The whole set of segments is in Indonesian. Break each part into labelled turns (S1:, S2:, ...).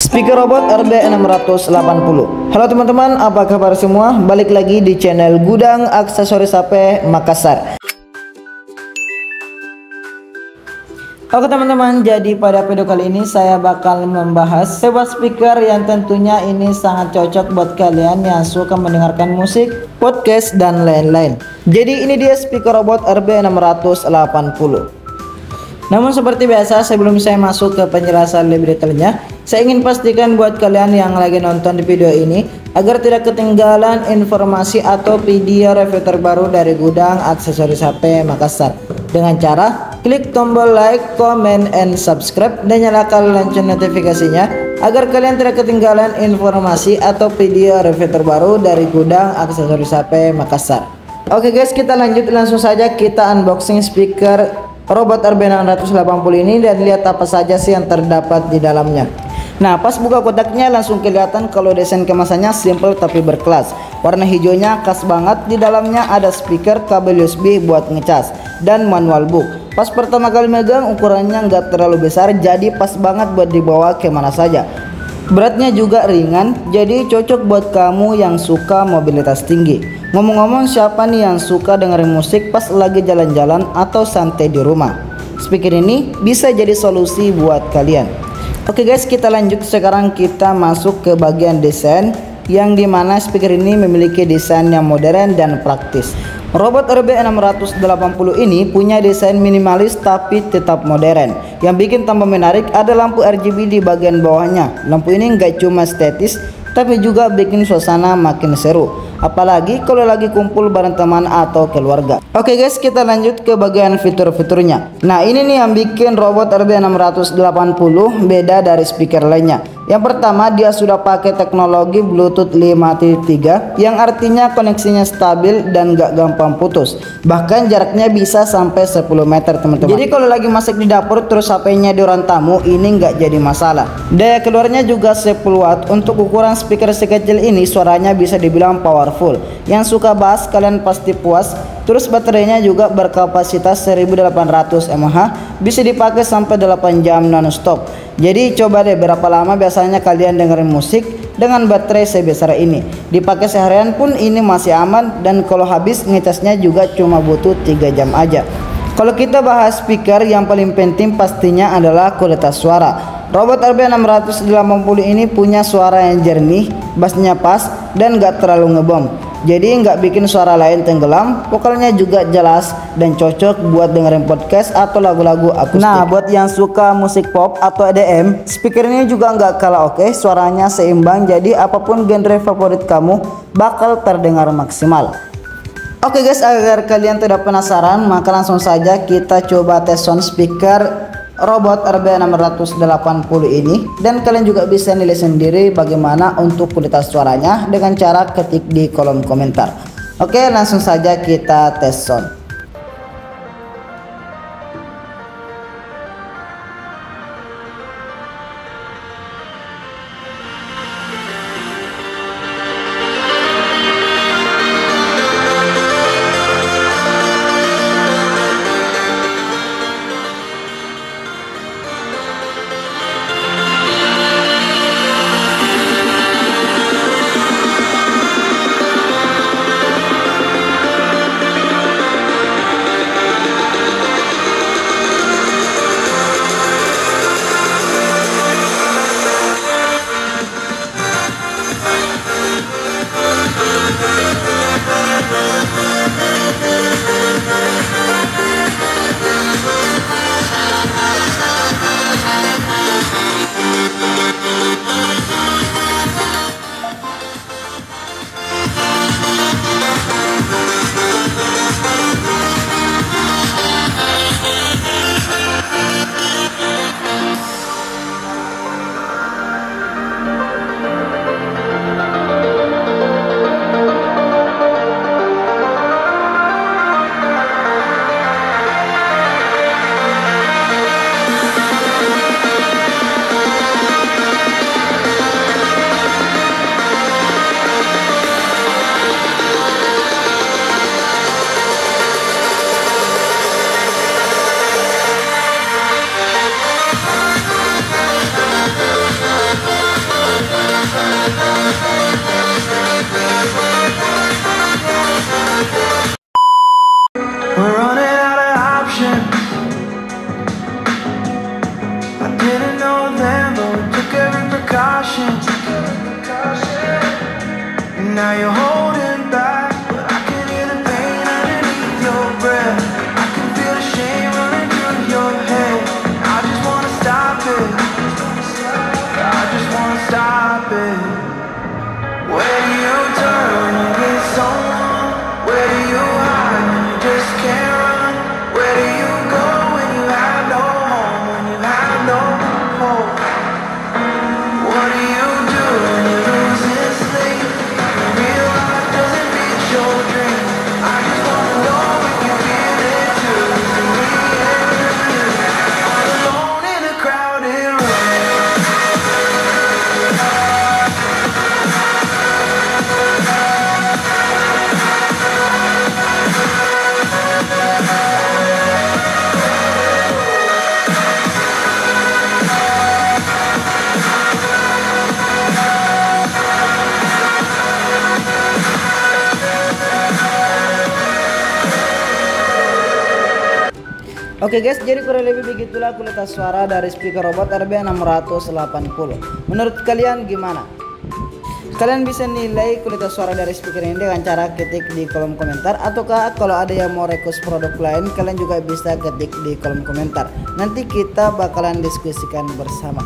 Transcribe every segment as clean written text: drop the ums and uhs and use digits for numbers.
S1: Speaker robot RB680. Halo teman-teman, apa kabar semua? Balik lagi di channel Gudang Aksesoris HP Makassar. Oke teman-teman, jadi pada video kali ini saya bakal membahas sebuah speaker yang tentunya ini sangat cocok buat kalian yang suka mendengarkan musik, podcast, dan lain-lain. Jadi ini dia speaker robot RB680. Namun seperti biasa, sebelum saya masuk ke penjelasan lebih detailnya, saya ingin pastikan buat kalian yang lagi nonton di video ini agar tidak ketinggalan informasi atau video review terbaru dari Gudang Aksesoris HP Makassar dengan cara klik tombol like, comment, and subscribe dan nyalakan lonceng notifikasinya agar kalian tidak ketinggalan informasi atau video review terbaru dari Gudang Aksesoris HP Makassar. Oke guys, kita lanjut langsung saja, kita unboxing speaker robot RB680 ini dan lihat apa saja sih yang terdapat di dalamnya. Nah, pas buka kotaknya langsung kelihatan kalau desain kemasannya simple tapi berkelas. Warna hijaunya khas banget, di dalamnya ada speaker, kabel USB buat ngecas, dan manual book. Pas pertama kali megang ukurannya nggak terlalu besar, jadi pas banget buat dibawa kemana saja. Beratnya juga ringan, jadi cocok buat kamu yang suka mobilitas tinggi. Ngomong-ngomong, siapa nih yang suka dengerin musik pas lagi jalan-jalan atau santai di rumah? Speaker ini bisa jadi solusi buat kalian. Oke guys, kita lanjut. Sekarang kita masuk ke bagian desain, yang dimana speaker ini memiliki desain yang modern dan praktis. Robot RB680 ini punya desain minimalis tapi tetap modern. Yang bikin tambah menarik ada lampu RGB di bagian bawahnya. Lampu ini nggak cuma estetis tapi juga bikin suasana makin seru, apalagi kalau lagi kumpul bareng teman atau keluarga. Oke guys, kita lanjut ke bagian fitur-fiturnya. Nah, ini nih yang bikin robot RB680 beda dari speaker lainnya. Yang pertama, dia sudah pakai teknologi Bluetooth 5.3 yang artinya koneksinya stabil dan gak gampang putus. Bahkan jaraknya bisa sampai 10 meter teman-teman. Jadi kalau lagi masak di dapur terus HP-nya di ruang tamu, ini nggak jadi masalah. Daya keluarnya juga 10 watt. Untuk ukuran speaker sekecil ini suaranya bisa dibilang powerful. Yang suka bass kalian pasti puas. Terus baterainya juga berkapasitas 1800 mAh, bisa dipakai sampai 8 jam non-stop. Jadi coba deh berapa lama biasanya kalian dengerin musik dengan baterai sebesar ini. Dipakai seharian pun ini masih aman, dan kalau habis ngecasnya juga cuma butuh 3 jam aja. Kalau kita bahas speaker, yang paling penting pastinya adalah kualitas suara. Robot RB680 ini punya suara yang jernih, bassnya pas dan gak terlalu ngebom. Jadi nggak bikin suara lain tenggelam. Vokalnya juga jelas dan cocok buat dengerin podcast atau lagu-lagu akustik. Nah, buat yang suka musik pop atau EDM, speaker ini juga nggak kalah oke. Suaranya seimbang, jadi apapun genre favorit kamu bakal terdengar maksimal. Oke guys, agar kalian tidak penasaran, maka langsung saja kita coba tes sound speaker robot RB680 ini, dan kalian juga bisa nilai sendiri bagaimana untuk kualitas suaranya dengan cara ketik di kolom komentar. Oke, langsung saja kita tes sound. Oke guys, jadi kurang lebih begitulah kualitas suara dari speaker robot RB680. Menurut kalian gimana? Kalian bisa nilai kualitas suara dari speaker ini dengan cara ketik di kolom komentar, ataukah kalau ada yang mau request produk lain kalian juga bisa ketik di kolom komentar. Nanti kita bakalan diskusikan bersama.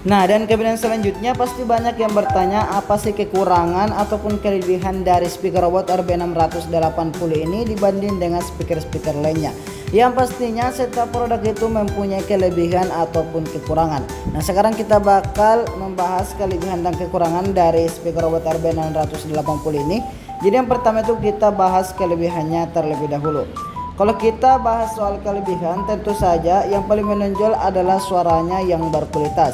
S1: Nah, dan kemudian selanjutnya pasti banyak yang bertanya apa sih kekurangan ataupun kelebihan dari speaker robot RB680 ini dibanding dengan speaker-speaker lainnya. Yang pastinya setiap produk itu mempunyai kelebihan ataupun kekurangan. Nah, sekarang kita bakal membahas kelebihan dan kekurangan dari speaker robot RB680 ini. Jadi yang pertama itu kita bahas kelebihannya terlebih dahulu. Kalau kita bahas soal kelebihan, tentu saja yang paling menonjol adalah suaranya yang berkualitas.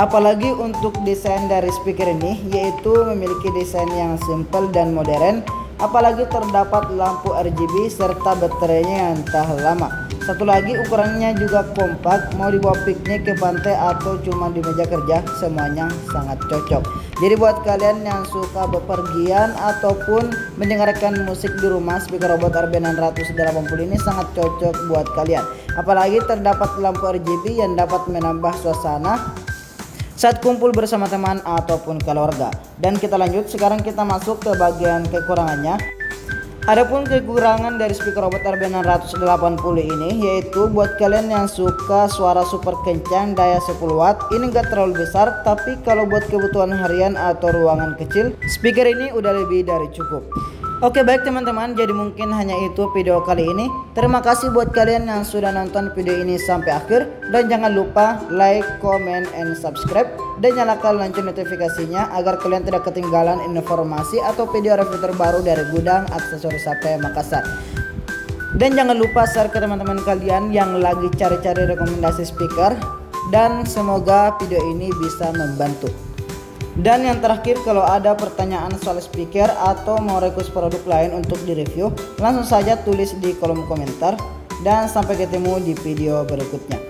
S1: Apalagi untuk desain dari speaker ini, yaitu memiliki desain yang simple dan modern. Apalagi terdapat lampu RGB serta baterainya yang tahan lama. Satu lagi, ukurannya juga kompak, mau dibawa piknik ke pantai atau cuma di meja kerja, semuanya sangat cocok. Jadi buat kalian yang suka bepergian ataupun mendengarkan musik di rumah, speaker robot RB680 ini sangat cocok buat kalian. Apalagi terdapat lampu RGB yang dapat menambah suasana saat kumpul bersama teman ataupun keluarga. Dan kita lanjut, sekarang kita masuk ke bagian kekurangannya. Adapun kekurangan dari speaker robot RB680 ini, yaitu buat kalian yang suka suara super kencang daya 10 watt, ini enggak terlalu besar, tapi kalau buat kebutuhan harian atau ruangan kecil, speaker ini udah lebih dari cukup. Oke, baik teman-teman, jadi mungkin hanya itu video kali ini. Terima kasih buat kalian yang sudah nonton video ini sampai akhir. Dan jangan lupa like, comment, and subscribe. Dan nyalakan lonceng notifikasinya agar kalian tidak ketinggalan informasi atau video review terbaru dari gudang aksesoris HP Makassar. Dan jangan lupa share ke teman-teman kalian yang lagi cari-cari rekomendasi speaker. Dan semoga video ini bisa membantu. Dan yang terakhir, kalau ada pertanyaan soal speaker atau mau request produk lain untuk direview, langsung saja tulis di kolom komentar. Dan sampai ketemu di video berikutnya.